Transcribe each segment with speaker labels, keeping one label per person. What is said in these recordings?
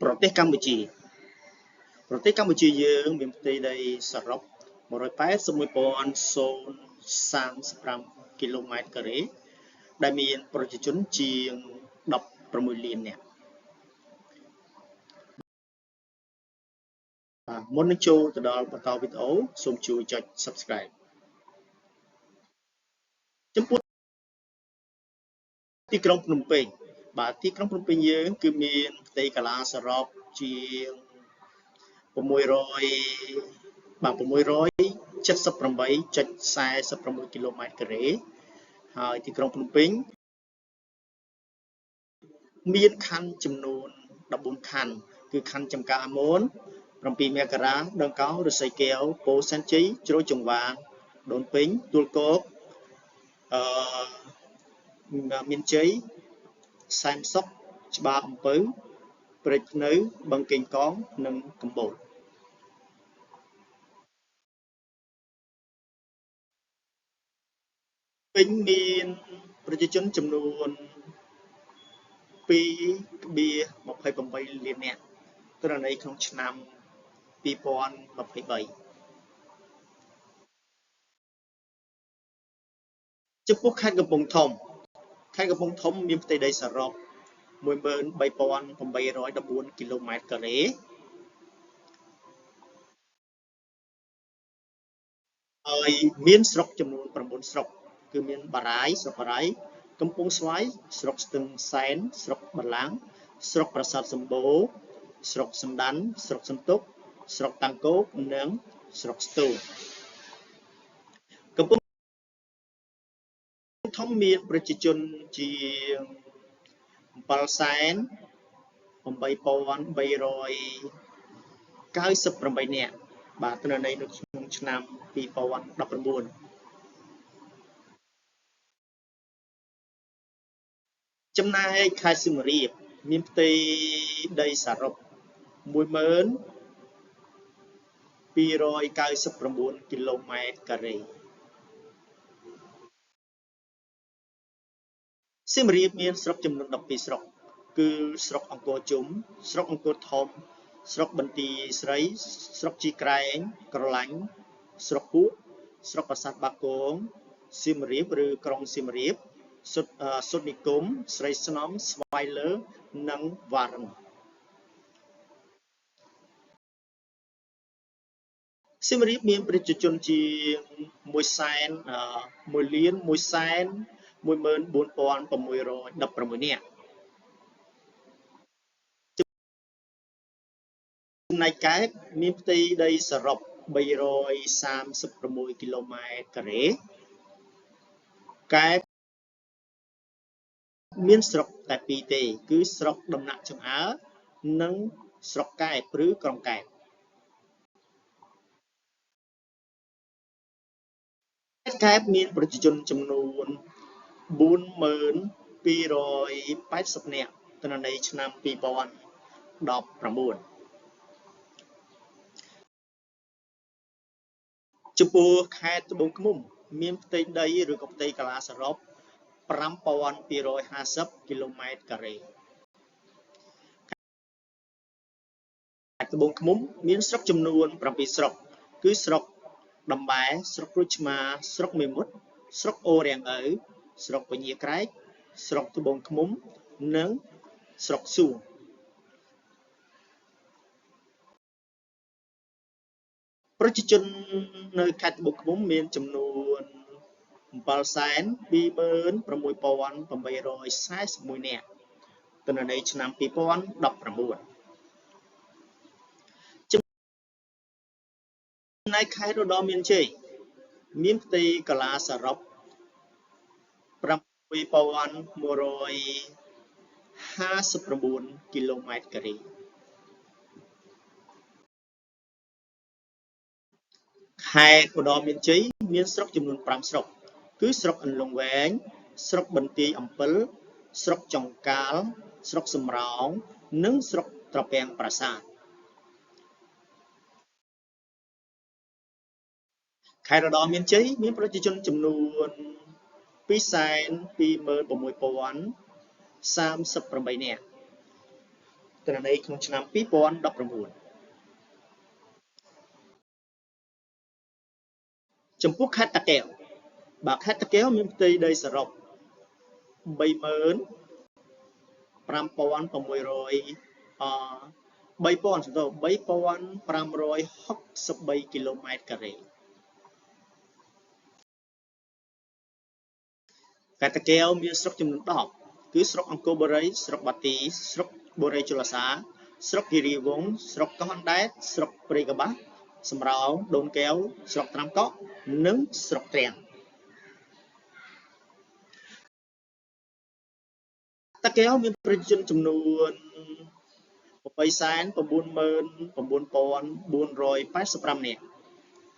Speaker 1: ប្រទេសកម្ពុជាយើងមានផ្ទៃដីសរុប 181,035 គីឡូម៉ែត្រការ៉េ ដែលមានប្រជាជនជាង 16 លាននាក់ មុននឹងចូលទៅដល់បន្តវីដេអូ សូមជួយចុច Subscribe ចំពោះទីក្រុងភ្នំពេញ ទីក្រុងភ្នំពេញយើងគឺមានផ្ទៃកាឡាសរុបជាង 678.46 គីឡូម៉ែត្រការ៉េ ហើយទីក្រុងភ្នំពេញមានខណ្ឌចំនួន 14 ខណ្ឌ គឺខណ្ឌចំការអាមន 7 មករា ដង្កោ រសីកែវ ពោធិ៍សែនជ័យ ជ្រោយចង្វារ ដូនពេញ ទួលគោក មានជ័យ សែនសុខ ច្បារអំពៅ ព្រែកភ្នៅ បឹងកេងកង និងកំពត ពេញមានប្រជាជនចំនួន 2.28 លាននាក់ ទិន្នន័យក្នុងឆ្នាំ 2023 ចំពោះខេត្តកំពង់ធំ មានផ្ទៃដីសរុប 13,814 គីឡូម៉ែត្រការ៉េ ហើយមានស្រុកចំនួន 9 ស្រុក គឺមានបារាយណ៍ ស្រុកបារាយណ៍ កំពង់ស្វាយ ស្រុកស្ទឹងសែន ស្រុកបាឡាំង ស្រុកប្រាសាទសម្បូរ ស្រុកសំដាន ស្រុកសន្ទុក ស្រុកតាំងគោក និងស្រុកស្ទូល កំពង់ធំមានប្រជាជនជាង 7,398 នាក់ ទិន្នន័យនៅក្នុងឆ្នាំ 2019 ចំណែកខេត្តសៀមរាបមានផ្ទៃដីសរុប 10,299 គីឡូម៉ែត្រការ៉េ សៀមរាបមានស្រុកចំនួន 12 ស្រុក គឺស្រុកអង្គរជុំ ស្រុកអង្គរធំ ស្រុកបន្ទាយស្រី ស្រុកជីក្រែង ក្រឡាញ់ ស្រុកពួក ស្រុកប្រាសាទបាគង សៀមរាបឬក្រុងសៀមរាប សុទ្ធនិគម ស្រីស្នំ ស្វាយលើ និងវ៉ារិន សៀមរាបមានប្រជាជនជាង 1,114,616 នាក់ ចំណែកកែបមានផ្ទៃដីសរុប 336 គីឡូម៉ែត្រការ៉េ កែបមានស្រុកតែ 2 ទេ គឺស្រុកដំណាក់ចង្អើរ និងស្រុកកែបឬក្រុងកែប កែបមានប្រជាជនចំនួន 4,280 នាក់ ទិន្នន័យឆ្នាំ 2019 ចំពោះខេត្តត្បូងឃ្មុំ មានផ្ទៃដីឬក៏ផ្ទៃកាឡាសរុប 5,250 គីឡូម៉ែត្រការ៉េ ខេត្តត្បូងឃ្មុំមានស្រុកចំនួន 7 ស្រុក គឺស្រុកដំបែ ស្រុកក្រូចឆ្មា ស្រុកមេមត់ ស្រុកអូររាំងឪ ស្រុកពញាក្រែក ស្រុកត្បូងឃ្មុំ និងស្រុកសួង ប្រជាជននៅខេត្តត្បូងឃ្មុំមានចំនួន 7,26,841 នាក់ ទិន្នន័យឆ្នាំ 2019 ចំណែកខេត្តឧត្តរមានជ័យ មានផ្ទៃកាឡាសរុប 6,159 គីឡូម៉ែត្រការ៉េ ខេត្តឧត្តរមានជ័យមានស្រុកចំនួន 5 ស្រុក គឺស្រុកអន្លង់វែង ស្រុកបន្ទាយអំពិល ស្រុកចុងកាល់ ស្រុកសំរោង និងស្រុកត្រពាំងប្រាសាទ ខេត្តឧត្តរមានជ័យមានប្រជាជនចំនួន 226,038 នាក់ ទិន្នន័យក្នុងឆ្នាំ2019ចំពោះខេត្តតាកែវបាទខេត្តតាកែវមានផ្ទៃដីសរុប35,600 3,563 គីឡូម៉ែត្រការ៉េខេត្តតាកែវមានស្រុកចំនួន10គឺស្រុកអង្គរបូរីស្រុកបាទីស្រុកបូរីជលសាស្រុកគិរីវង្សស្រុកកោះអណ្ដែតស្រុកព្រៃកបាស់សំរោងដូនកែវស្រុកត្រាំកក់និងស្រុកទ្រាំងតាកែវមានប្រជាជនចំនួន899,485 នាក់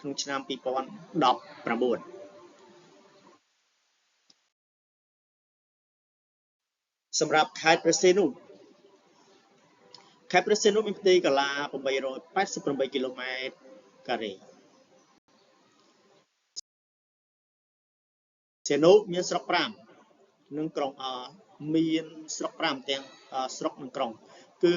Speaker 1: ក្នុងឆ្នាំ2019សម្រាប់ខេត្តព្រះសីហនុខេត្តព្រះសីហនុមានផ្ទៃកាឡា888គីឡូម៉ែត្រការ៉េសីហនុមានស្រុក5និងក្រុងមានស្រុក5ទាំងស្រុកនិងក្រុងគឺ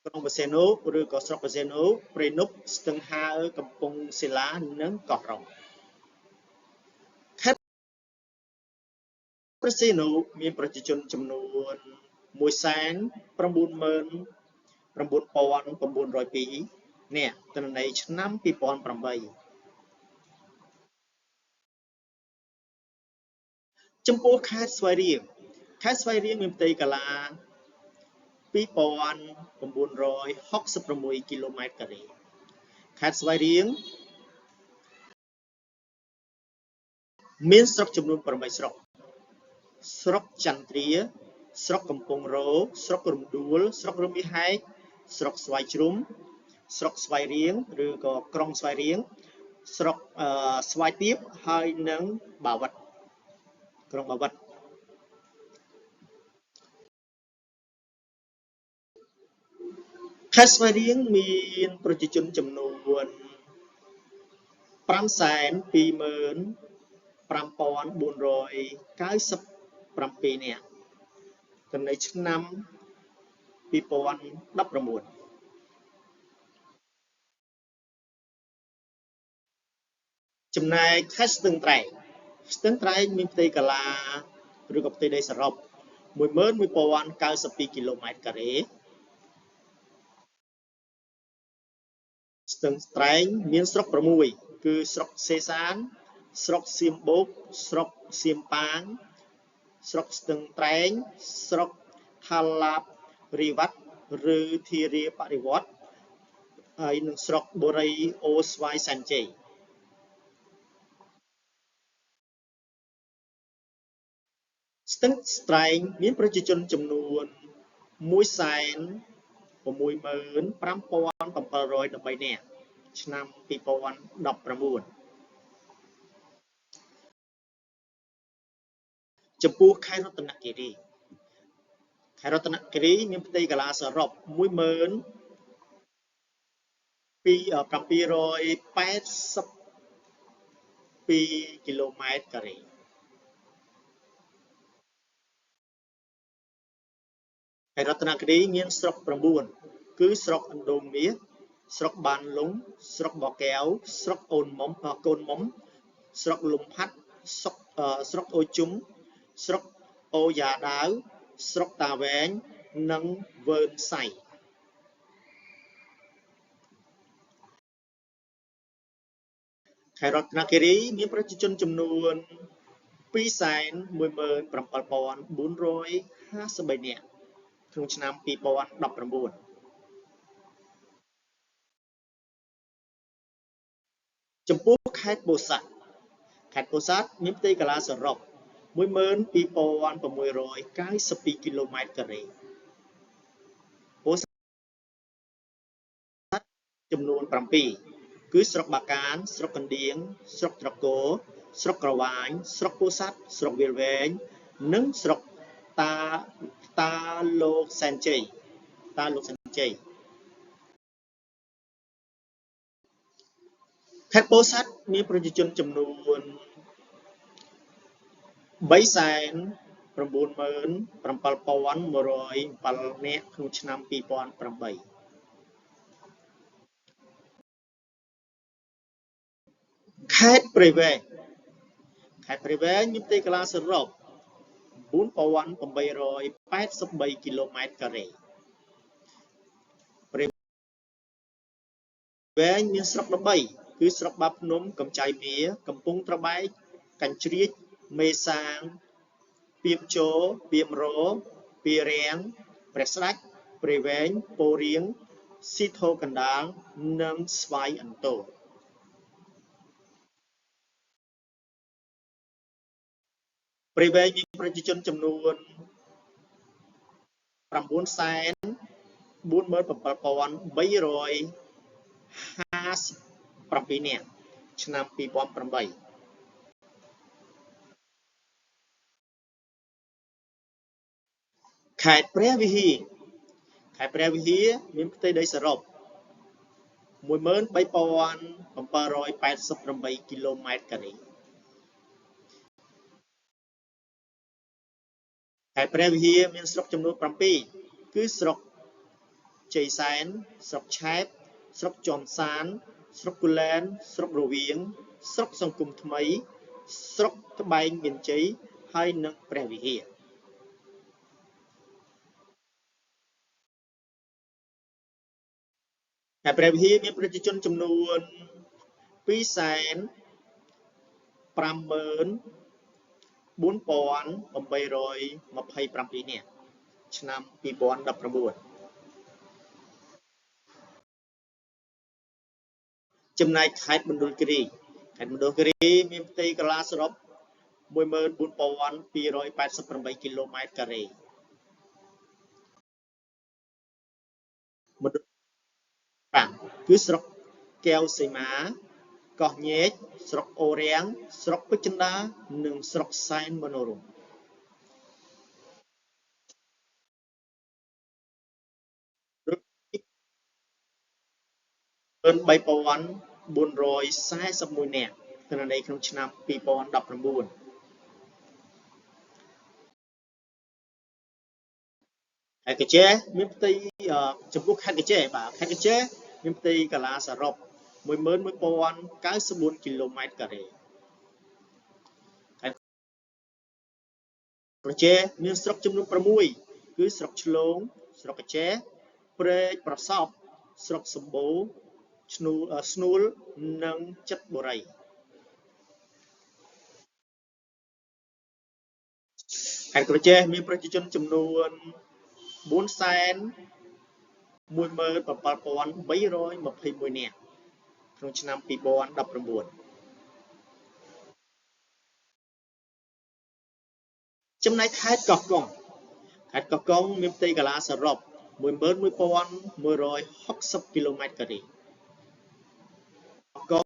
Speaker 1: ក្រុងបរសេនុឬក៏ស្រុកបរសេនុព្រៃនប់ស្ទឹងហើរកំពង់សិលានិងកោះរ៉ុងខេត្តព្រះសីហនុមានប្រជាជនចំនួន199,902 នាក់ទិន្នន័យឆ្នាំ2008ចំពោះខេត្តស្វាយរៀងខេត្តស្វាយរៀងមានផ្ទៃកាឡា2,966 គីឡូម៉ែត្រការ៉េខេត្តស្វាយរៀងមានស្រុកចំនួន8ស្រុកស្រុកចន្ទ្រាស្រុកកំពង់រោស្រុករំដួលស្រុករមាសហែកស្រុកស្វាយជ្រុំស្រុកស្វាយរៀងឬក៏ក្រុងស្វាយរៀងស្រុកស្វាយទៀបហើយនិងបាវិតក្រុងបាវិតខេត្តស្វាយរៀងមានប្រជាជនចំនួន525,497 នាក់ទិន្នន័យឆ្នាំ2019ចំណែកខេត្តស្ទឹងត្រែងមានផ្ទៃកាឡាឬក៏ផ្ទៃដីសរុប11,092 គីឡូម៉ែត្រការ៉េស្ទឹងត្រែងមានស្រុក6គឺស្រុកសេសានស្រុកសៀមបូកស្រុកសៀមប៉ាងស្រុកស្ទឹងត្រែងស្រុកថាឡាបរីវ៉ាត់ឬធារាបរិវត្តហើយនិងស្រុកបូរីអូស្វាយសែនជ័យស្ទឹងត្រែងមានប្រជាជនចំនួន165,713 នាក់ឆ្នាំ2019ចំពោះខេត្តរតនគិរីមានផ្ទៃកាឡាសរុប12,782 គីឡូម៉ែត្រការ៉េខេត្តរតនគិរីមានស្រុក9គឺស្រុកឥណ្ឌូមាសស្រុកបានលុងស្រុកបកែវស្រុកអូនមុំកូនមុំស្រុកលំផាត់ស្រុកអូជុំស្រុកអូយ៉ាដាវស្រុកតាវែងនិងវើនសៃខេត្តរតនគិរីមានប្រជាជនចំនួន217,453 នាក់ក្នុងឆ្នាំ2019ចំពោះខេត្តពោធិ៍សាត់មានផ្ទៃកាឡាសរុប12,692 គីឡូម៉ែត្រការ៉េពោធិ៍សាត់ចំនួន7គឺស្រុកបាកានស្រុកកណ្ដៀងស្រុកត្រកូលស្រុកក្រវាញស្រុកពោធិ៍សាត់ស្រុកវាលវែងនិងស្រុកតាលោកសែនជ័យខេត្តពោធិ៍សាត់មានប្រជាជនចំនួន3,553,6 នាក់ក្នុងឆ្នាំ2008 ខេត្តព្រៃវែងមានផ្ទៃកន្លះសរុប 4,883 គីឡូម៉ែត្រការ៉េ ព្រៃវែងមានស្រុក13 គឺស្រុកបាភ្នំ កំចៃមារ កំពង់ត្របែក កញ្ជ្រៀច មេសាង ពាមជរ ពាមរ ពារាំង ព្រះស្ដេច ព្រៃវែង ពោធិ៍រៀង ស៊ីធរកណ្ដាល និងស្វាយអន្ទរ ព្រៃវែងមានប្រជាជនចំនួន 947,357 នាក់ ឆ្នាំ 2008 ខេត្តព្រះវិហារមានផ្ទៃដីសរុប 13,788 គីឡូម៉ែត្រការ៉េ ខេត្តព្រះវិហារមានស្រុកចំនួន 7 គឺស្រុកជ័យសែន ស្រុកឆែប ស្រុកជាំសាន ស្រុកគូលែន ស្រុករវៀង ស្រុកសង្គមថ្មី ស្រុកត្បែងមានជ័យ ហើយនិងព្រះវិហារ ខេត្តព្រះវិហារមានប្រជាជនចំនួន 254,827 នាក់ ឆ្នាំ 2019 ចំណែកខេត្តមណ្ឌលគិរីមានផ្ទៃកន្លះសរុប 14,288 គីឡូម៉ែត្រការ៉េ មណ្ឌល5 គឺស្រុកកែវសីមា កោះញែក ស្រុកអូររាំង ស្រុកពេជ្រចិន្តា និងស្រុកសែនមនោរម្យ 3,441 នាក់ គណនេយ្យក្នុងឆ្នាំ 2019 ខេត្តកញ្ចេះមានផ្ទៃចំពោះខេត្តកញ្ចេះមានផ្ទៃកន្លះសរុប 11,094 គីឡូម៉ែត្រការ៉េ ខេត្តកញ្ចេះមានស្រុកចំនួន 6 គឺស្រុកឆ្លូង ស្រុកកញ្ចេះ ព្រែកប្រសប់ ស្រុកសម្បូរ ស្នួល និងចិត្តបុរី ខេត្តក្រចេះមានប្រជាជនចំនួន 4,017,321 នាក់ ក្នុងឆ្នាំ 2019 ចំណែកខេត្តកោះកុងមានផ្ទៃកន្លះសរុប 11,160 គីឡូម៉ែត្រការ៉េ កោះកុង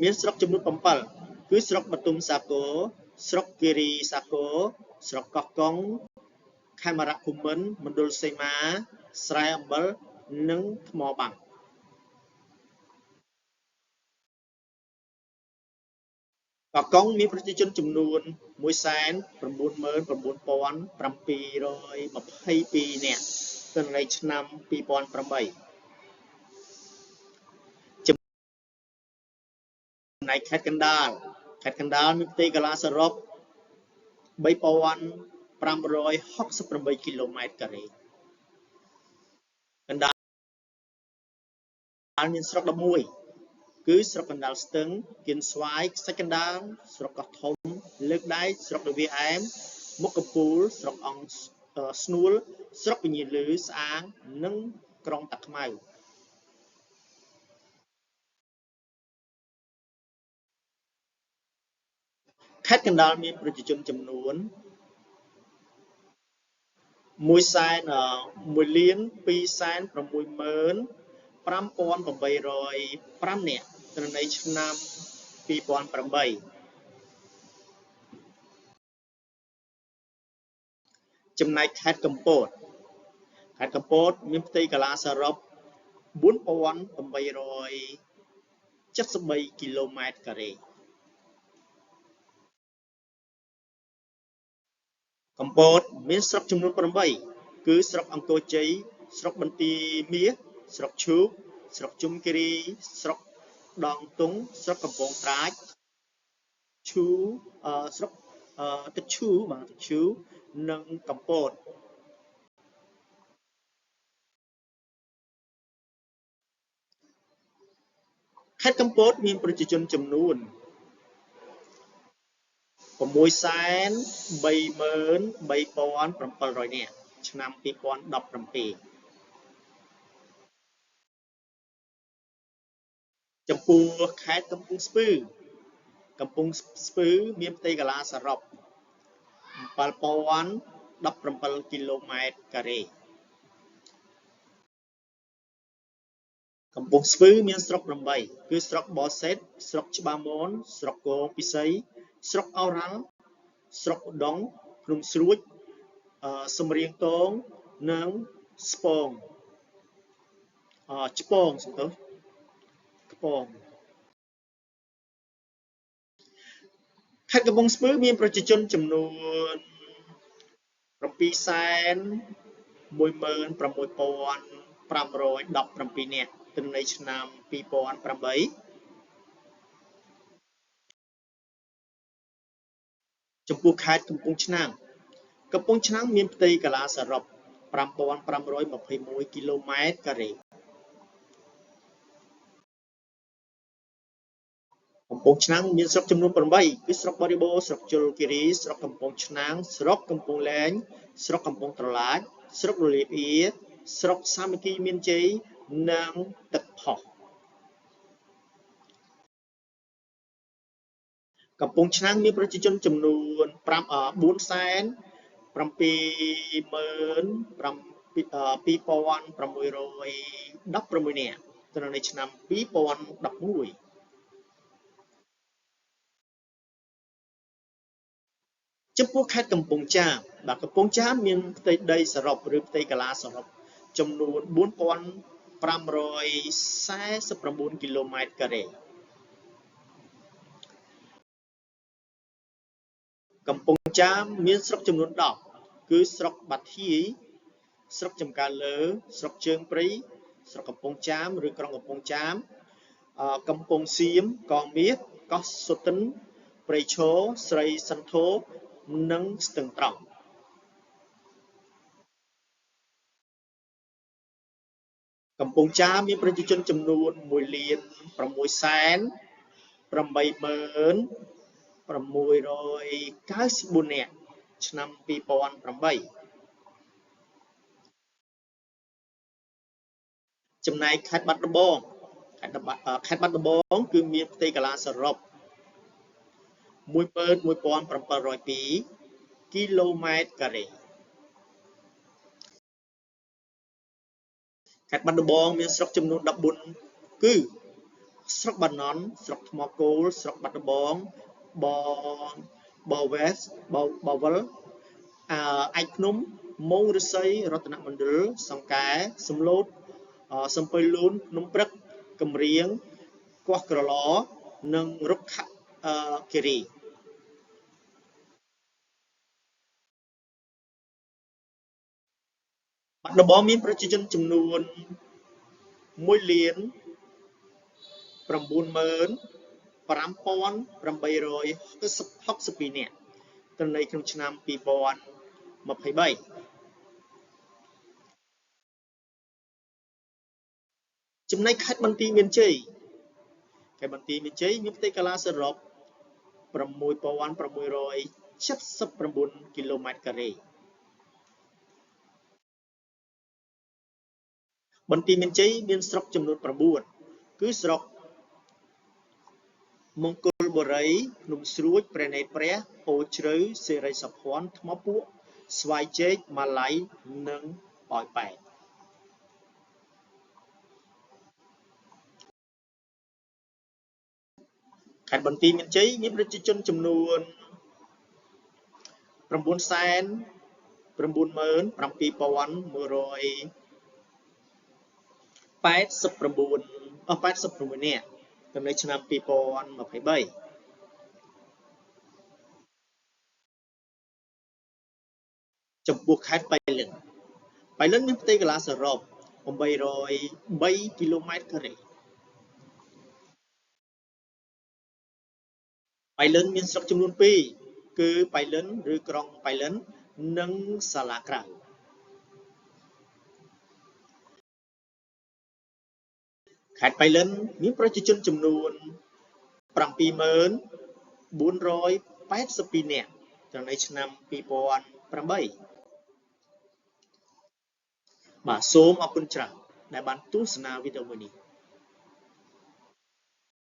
Speaker 1: មានស្រុកចំនួន 7 គឺស្រុកបទុមសាគរ ស្រុកគិរីសាគរ ស្រុកកោះកុង ខេមរភូមិន្ទ មណ្ឌលសីមា ស្រែអំបិល និងថ្មបាំង កោះកុងមានប្រជាជនចំនួន 199,722 នាក់ ទិន្នន័យឆ្នាំ 2008 ចំណែកខេត្តកណ្ដាលមានផ្ទៃកន្លះសរុប 3,568 គីឡូម៉ែត្រការ៉េ កណ្ដាលមានស្រុក 11 គឺស្រុកកណ្ដាលស្ទឹង កៀនស្វាយ ខ្សាច់កណ្ដាល ស្រុកកោះធំ លើកដែក ស្រុករវាអែម មុខកំពូល ស្រុកអង្គស្នួល ស្រុកពញាឮ ស្អាង និងក្រុងតាខ្មៅ ខេត្តកណ្ដាលមានប្រជាជនចំនួន 1,265,805 នាក់ ទិន្នន័យឆ្នាំ 2008 ចំណែកខេត្តកំពតមានផ្ទៃកន្លះសរុប 4,873 គីឡូម៉ែត្រការ៉េ កំពតមានស្រុកចំនួន8គឺស្រុកអង្គរជ័យស្រុកបន្ទាយមាសស្រុកឈូកស្រុកជុំគិរីស្រុកដងតុងស្រុកកំពង់ត្រាចឈូស្រុកទឹកឈូបាទទឹកឈូនិងកំពតខេត្តកំពតមានប្រជាជនចំនួន633,700 នាក់ឆ្នាំ2017ចំពោះខេត្តកំពង់ស្ពឺមានផ្ទៃកន្លាសរុប7,017 គីឡូម៉ែត្រការ៉េកំពង់ស្ពឺមានស្រុក8គឺស្រុកបសេតស្រុកច្បារមនស្រុកគោពិសីស្រុកអូរ៉ាល់ស្រុកឧដុង្គភ្នំស្រួចសំរៀងទងនិងស្ពងឆ្ពងសំទោសខ្ពងខេត្តកំពង់ស្ពឺមានប្រជាជនចំនួន716,517 នាក់ទិន្នន័យឆ្នាំ2008ចំពោះខេត្តកំពង់ឆ្នាំងមានផ្ទៃកន្លាសរុប5,521 គីឡូម៉ែត្រការ៉េកំពង់ឆ្នាំងមានស្រុកចំនួន8គឺស្រុកបរិបូរស្រុកជលគិរីស្រុកកំពង់ឆ្នាំងស្រុកកំពង់លែងស្រុកកំពង់ត្រឡាចស្រុករលាបអៀស្រុកសាមគ្គីមានជ័យនិងទឹកផុសកំពង់ឆ្នាំងមានប្រជាជនចំនួន4,772,616 នាក់ទិន្នន័យឆ្នាំ2011ចំពោះខេត្តកំពង់ចាមកំពង់ចាមមានផ្ទៃដីសរុបឬផ្ទៃកន្លាសរុបចំនួន4,549 គីឡូម៉ែត្រការ៉េកំពង់ចាមមានស្រុកចំនួន10គឺស្រុកបាធាយស្រុកចំការលើស្រុកជើងព្រៃស្រុកកំពង់ចាមឬក្រុងកំពង់ចាមកំពង់សៀមកងមាសកោះសុទិនព្រៃឈរស្រីសន្ធរនិងស្ទឹងត្រង់កំពង់ចាមមានប្រជាជនចំនួន1,680,694 នាក់ឆ្នាំ2008ចំណែកខេត្តបាត់ដំបងគឺមានផ្ទៃកន្លាសរុប11,702 គីឡូម៉ែត្រការ៉េខេត្តបាត់ដំបងមានស្រុកចំនួន14គឺស្រុកបាណន់ស្រុកថ្មគោលស្រុកបាត់ដំបងបវេសបវលឯកភ្នំមោងរិស័យរតនមណ្ឌលសង្កែសំឡូតសំពៃលូនភ្នំព្រឹកកំរៀងកោះក្រឡនិងរុក្ខគិរីបាត់ដំបងមានប្រជាជនចំនួន1,095,862 នាក់ទិន្នន័យក្នុងឆ្នាំ2023ចំណែកខេត្តបន្ទាយមានជ័យមានផ្ទៃកន្លាសរុប6,679 គីឡូម៉ែត្រការ៉េបន្ទាយមានជ័យមានស្រុកចំនួន9គឺស្រុកមង្គលបុរីភ្នំស្រួចព្រះនេត្រព្រះអូរជ្រៅសិរីសភ័ណ្ឌថ្មពួកស្វាយជែកម៉ាឡៃនិងប៉ោយប៉ែតខេត្តបន្ទាយមានជ័យមានប្រជាជនចំនួន997,186 នាក់នៅឆ្នាំ2023 ចំពោះខេត្តបៃលិនមានផ្ទៃកន្លះសរុប803 គីឡូម៉ែត្រការ៉េបៃលិនមានស្រុកចំនួន2គឺបៃលិនឬក្រុងបៃលិននិងសាឡាក្រៅខេត្តបៃលិនមានប្រជាជនចំនួន7482 នាក់ត្រឹមនៅឆ្នាំ2008បាទសូមអរគុណច្រើនដែលបានទស្សនាវីដេអូមួយនេះ